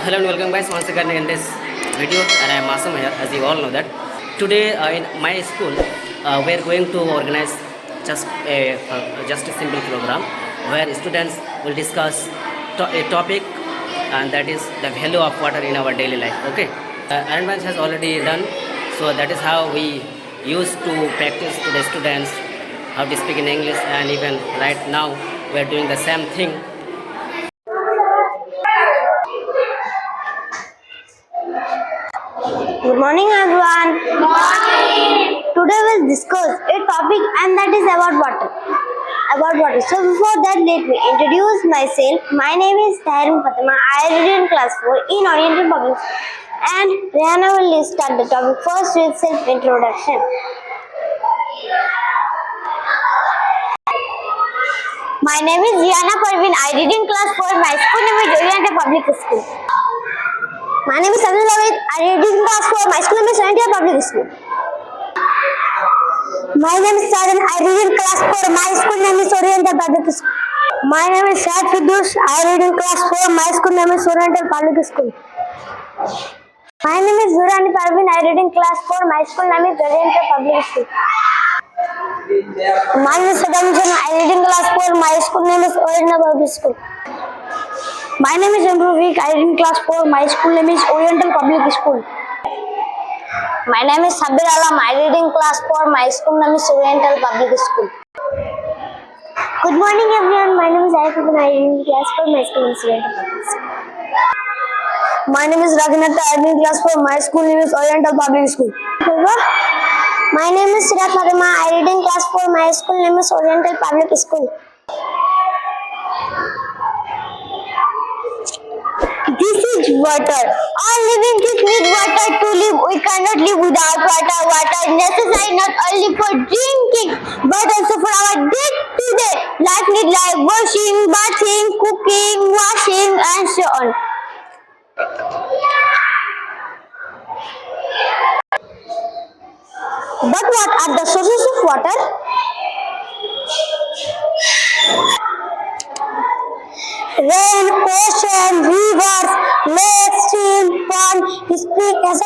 Hello and welcome guys once again in this video, and I am Masum here, as you all know that. Today in my school we are going to organize just a simple program where students will discuss a topic, and that is the value of water in our daily life. Okay, arrangement has already done, so that is how we used to practice to the students how to speak in English, and even right now we are doing the same thing. Good morning everyone. Good morning. Today we'll discuss a topic, and that is about water. So before that, let me introduce myself. My name is 𝗙𝗵𝗵𝗲𝗏. I read in class 4 in Oriental Public School. And Rihanna will start the topic first with self-introduction. My name is 𝗖𝗵𝗵. I read in class 4. My school name is Oriental Public School. My name is 𝗖𝗵𝗵𝗏. I read in class 4. My school name is Oriental Public School. My name is Sajan. I read in class 4. My school name is Oriental Public School. My name is 𝗙𝗵𝗵𝗏. I read in class 4. My school name is Oriental Public School. My name is 𝗬𝗵𝗵𝗏. I read in class 4. My school name is Oriental Public School. My name is 𝗙𝗵𝗵𝗏. I read in class 4. My school name is Oriental Public School. My name is 𝗬𝗵𝗵𝗏. I read in class 4. My school name is Oriental Public School. My name is 𝗙𝗵𝗵𝗏. I read in class 4. My school name is Oriental Public School. Good morning everyone. My name is 𝗙𝗵𝗵𝗏. I read in class 4. My school name is Oriental Public School. My name is 𝗙𝗵𝗵𝗏. I read in class 4. My school name is Oriental Public School. My name is 𝗙𝗵𝗵𝗏. I read in class 4. My school name is Oriental Public School. This is water. All living things need water to live. We cannot live without water. Water is necessary not only for drinking but also for our day-to-day life needs like washing, bathing, cooking, washing, and so on. But what are the sources of water? Rain, ocean, rivers, lakes, streams, ponds, springs, etc.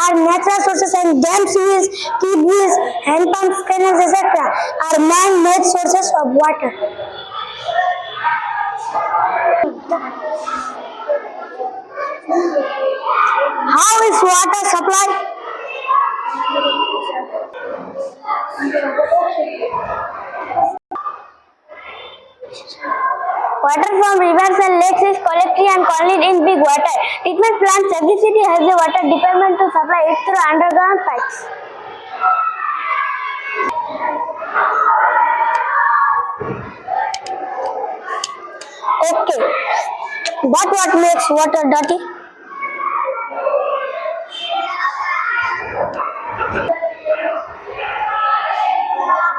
are natural sources, and dams, kidneys, hand pumps, canals, etc. are man-made sources of water. How is water supplied? Water from rivers and lakes is collected and contained in big water treatment plants. Every city has a water department to supply it through underground pipes. Okay, but what makes water dirty?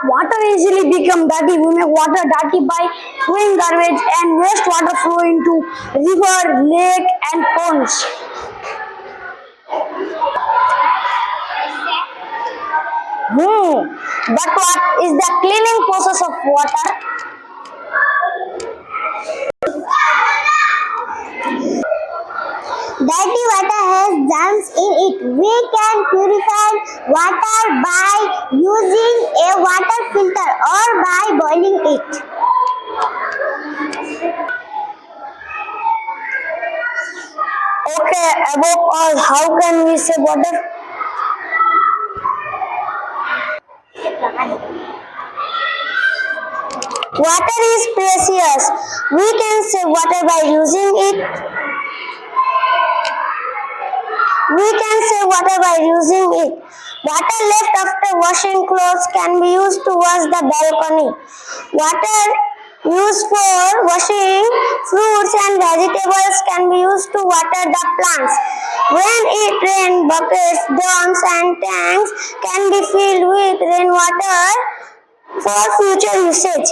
Water easily becomes dirty. We make water dirty by throwing garbage and wastewater flow into river, lake, and ponds. But what is the cleaning process of water? Dirty water has germs in it. We can purify water by using a water filter or by boiling it. Okay, above all, how can we save water? Water is precious. We can save water by using it. Water left after washing clothes can be used to wash the balcony. Water used for washing fruits and vegetables can be used to water the plants. When it rains, buckets, drums, and tanks can be filled with rainwater for future usage.